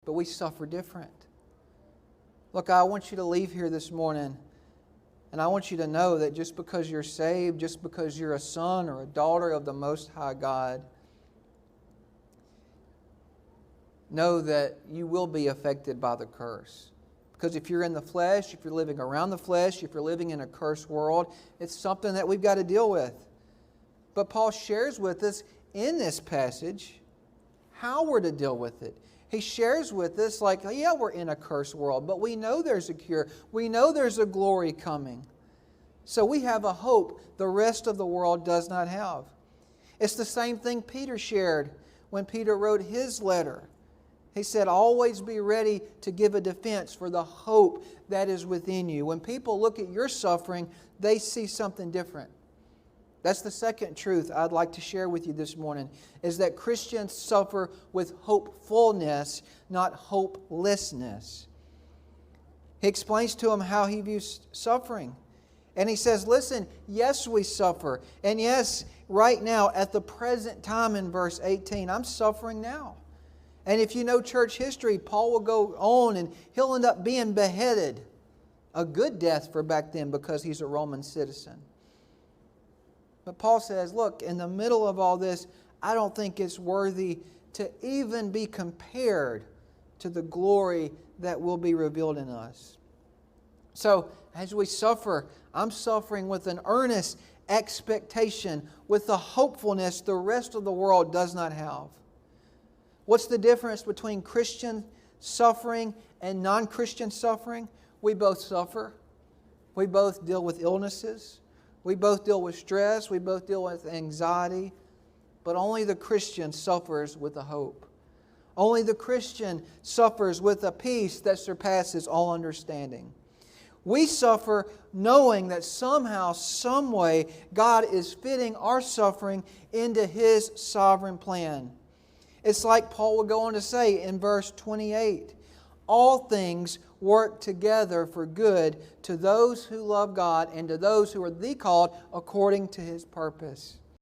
but we suffer different. Look, I want you to leave here this morning, and I want you to know that just because you're saved, just because you're a son or a daughter of the Most High God, know that you will be affected by the curse. Because if you're in the flesh, if you're living around the flesh, if you're living in a cursed world, it's something that we've got to deal with. But Paul shares with us in this passage how we're to deal with it. He shares with us like, yeah, we're in a cursed world, but we know there's a cure. We know there's a glory coming. So we have a hope the rest of the world does not have. It's the same thing Peter shared when Peter wrote his letter. He said, always be ready to give a defense for the hope that is within you. When people look at your suffering, they see something different. That's the second truth I'd like to share with you this morning, is that Christians suffer with hopefulness, not hopelessness. He explains to them how he views suffering. And he says, listen, yes, we suffer. And yes, right now, at the present time in verse 18, I'm suffering now. And if you know church history, Paul will go on and he'll end up being beheaded. A good death for back then because he's a Roman citizen. But Paul says, look, in the middle of all this, I don't think it's worthy to even be compared to the glory that will be revealed in us. So, as we suffer, I'm suffering with an earnest expectation, with the hopefulness the rest of the world does not have. What's the difference between Christian suffering and non-Christian suffering? We both suffer. We both deal with illnesses. We both deal with stress. We both deal with anxiety. But only the Christian suffers with a hope. Only the Christian suffers with a peace that surpasses all understanding. We suffer knowing that somehow, some way, God is fitting our suffering into His sovereign plan. It's like Paul will go on to say in verse 28, all things work together for good to those who love God and to those who are the called according to His purpose.